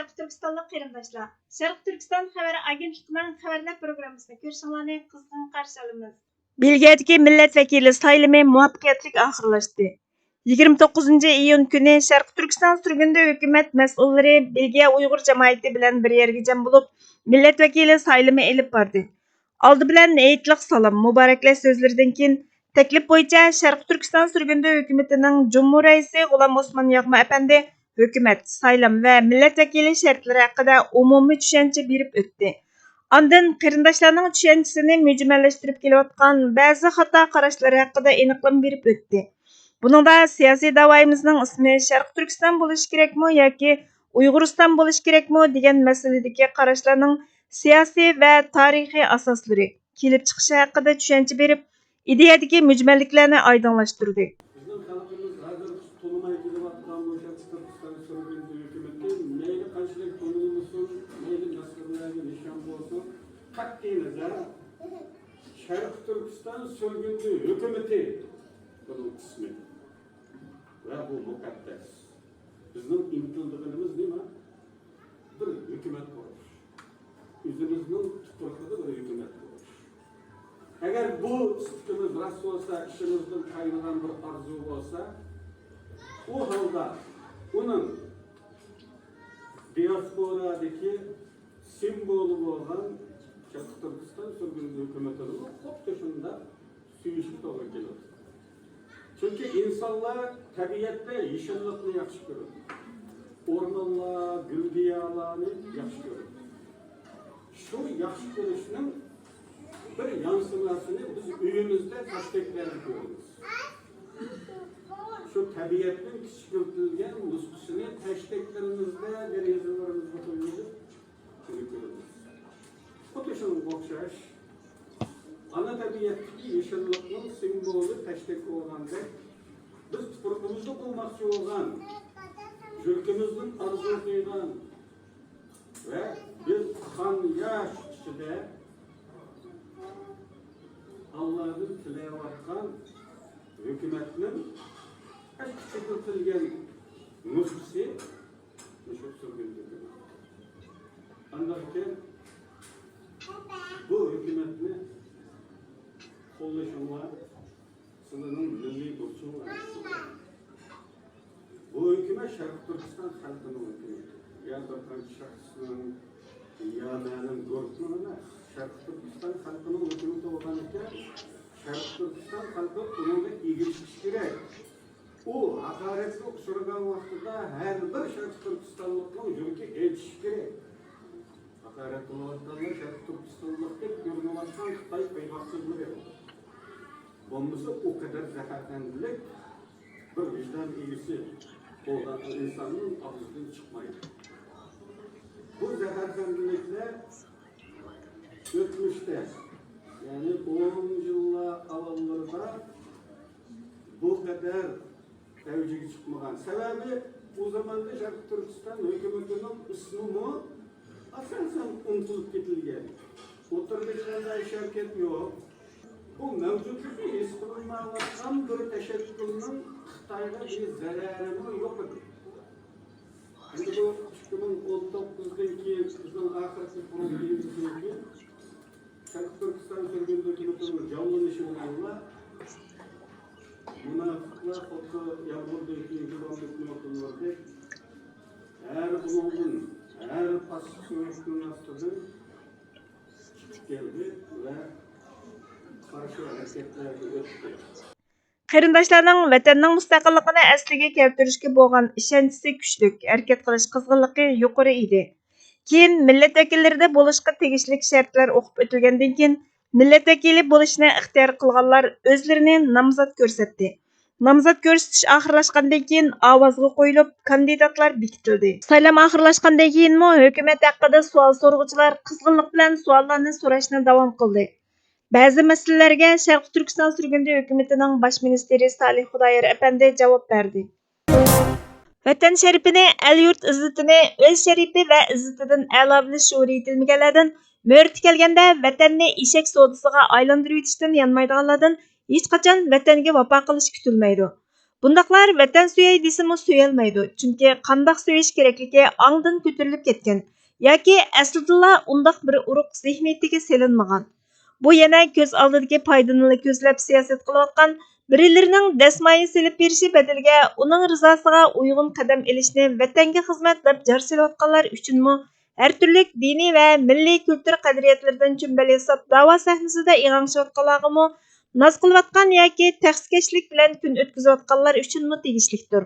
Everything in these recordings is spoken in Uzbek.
Şərq Türkistanlıq qarindaşlar. Şərq Türkistan xəbər agentliğinin xəbərlər proqramısını görüşünüzü qızğın qarşı alırıq. Belgiyadagi millat vakili saylimi muvaffaqiyatli oxirlashdi. 29 iyun kuni Şərq Türkistan sürgündə hökumət məsulları Belgiya Uyğur cəmiyyəti bilan bir yerga cəm olub, millat vakili saylimi elib bardı. Aldı bilan ayetliq salam, mübareklash sözleridan keyin təklif bo'yicha Şərq Türkistan sürgündə hökumətinin Cumhur Rəisi G'ulam Osman Yag'ma əpəndi hökumət, saylam və millət vəkili şərtləri haqqında umumi düşüncə berib ötdü. Ondan qarindaşlarning düşüncəsini mücməlləşdirib kelayotgan bəzi xata qarashları haqqında aniqlam berib ötdü. Buningda siyosiy davoyimizning ismi Şərq Türkistan bo'lishi kerakmi yoki Uyg'uriston bo'lishi kerakmi degan masaladagi qarashlarning siyosiy va tarixiy asoslari kelib chiqishi haqida tushuncha berib, ideyadagi mücməlliklərini aydınlaşdırdı. Şərq Türkistan sürgündü hükümeti bunun ismi ve bu mukaddes. Bizim imtildığımız değil mi? Bir hükümet kurmuş. Yüzümüzün tuturkalı bir hükümet kurmuş. Eğer bu sıkıntımız rast olsa, işimizden kaynağın bir arzu olsa, o halde onun diasporadaki simbolü olan Şərq Türkistan sürgünlü hükümetinin çok dışında suyuşuk doğru gelir. Çünkü insanlar tabiatte yeşillikni yaxshi ko'radi. Ormanlar, gül-giyalarni yaxshi ko'radi. Şu yaxshi ko'rishning bir yansımasını biz uyimizde tasdiqlab ko'ramiz. Şu tabiatning kichikiltirilgan nusxasini tasdiqlarimizda, derazalarimizga qo'yib ko'ramiz. Xuddi shunga o'xshash ana tabiatdagi yeşillikning simvoli tasdiq bo'lgandek, biz tuprog'imizda bo'lmoqchi bo'lgan, yurtimizning arzu qilgan ve biz qon yosh ichida Allah'ın tilayotgan hükümetinin kichikiltirilgan nusxasi shu sürgündür. Anlarken bu hükümetni qo'llashinglar sizlarning milliy burchinglar. Bu hükümet Şərq Türkistan xalqining hükümeti. Ya bir qancha shaxsning ya ma'lum guruhning emas. Şərq Türkistan xalqining hükümeti bo'lgan ekan, Şərq Türkistan xalqi unga egishishi kerak. U haqoratga uchragan vaqtida har bir Şərq Türkistanlikning yuragi aytishi kerak. Haqorat qilayotganlar Şərq Türkistanlikda ko'rinayotgan Xitoy payg'ambarligi. Bo'lmasa o kadar zaharlandilik bir vicdan egisi olan insanın ağzından çıkmaydı. Bu zaharlandilikler geçmişte, yani 10 yıllar avvallarda bu kadar evcigi çıkmagan. Sebebi o zaman da Şərq Türkistan hükümetinin ismini asasen unutulup ketilgan. Oturduğunda şirket yok. Bu mevcutluğu istiqbollangan bir teşekkülünün Xitoyga bir zarari yo'q edi. Endi bu 2019'dan keyin bizning oxirgi programmamizdan keyin Şərq Türkistan sürgündəki canlanışı bilan munofiqlar xuddi yağmurdagi yig'ilishlardek har bundan har past so'yishning ostidan chiqib keldi ve Qarindaşlarning vatanning mustaqilligini asliga keltirishga bo'lgan ishonchi kuchlik, harakat qilish qizg'inligi yuqori edi. Keyin millat vakillarida bo'lishga tegishli shartlar o'qib o'tilgandan keyin millat vakili bo'lishni ixtiyor qilganlar o'zlarini nomzod ko'rsatdi. Nomzod ko'rsatish oxirlashgandan keyin ovozga qo'yilib, kandidatlar bekitildi. Saylam oxirlashgandan keyinmi hukumat haqida savol so'rg'uvchilar qizg'inlik bilan savollarni so'rashni davom qildi. Ba'zi masalalarga Şərq Türkistan sürgündə hökumətinin baş ministri Salih Xudoyer əpəndi cavab verdi. Vatan şərifini, el-yurt izzətini, öz şərifi və izzətidən əla bilish şuuri yetilməgənlərdən, möhrəti kelgəndə vatanni eşək sodasıga aylandırıb etishdən yanmaydiganlardan hech qachon vatanga vafo qilish kutilmaydi. Bundaqlar vatan suyay desimi suyalmaydı. Çünkü qandaq suyish kerakligi аңдан көтөрүлүп ketgan yoki aslida undaq bir uruq zihniyatiga selinmagan. Bu yana ko'z oldidagi foydani ko'zlab siyosat qilayotgan birilarining dasmoyi silib berishi badaliga uning rizosiga uyg'un qadam ilishni vatanga xizmat deb jar silayotganlar uchunmi har turli diniy va milliy kultur qadriyatlaridan chumbal hisob da'vo sahnasida ig'anishayotganlargami naz qilayotgan yoki tahsikashlik bilan kun o'tkazayotganlar uchunmi tegishlikdir.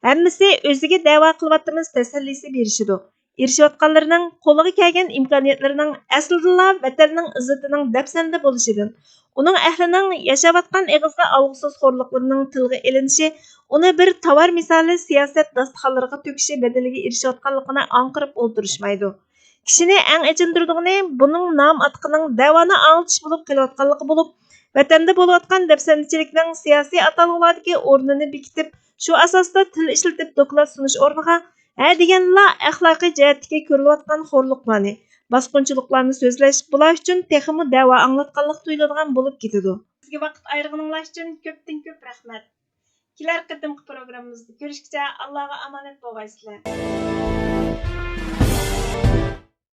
Hammasi o'ziga da'vo qilyapmiz tasallisi berishidi. Erishayotganlarning qo'liga kelgan imkoniyatlarining aslida vatanning izzatining dafsanda bo'lishidan, uning ahlining yashayotgan eg'izga olg'usiz xo'rliqlarining tilga ilinishi, uni bir tovar misoli siyosat dasturxonlariga to'kishi badaliga erishayotganligini anqirib o'ltirishmaydi. Kishini eng achindirdig'ini buning nom atqining da'voni anglitish bo'lib kelayotganligi bo'lib, vatanda bo'layotgan dafsandichilikning siyosiy atalg'ulardagi o'rnini bekitib, shu asosda til ishlatib doklad sunish o'rniga deganla axloqiy jihatdagi ko'rilayotgan xo'rliqlarni, bosqinchiliklarni so'zlash bular uchun texmi da'vo anglatganlik tuyuladigan bo'lib ketadi. Sizga vaqt ayirganingiz uchun ko'pdan ko'p rahmat. Kelar qatimqi programmamizda ko'rishguncha Allohga omonat bo'lgaysizlar.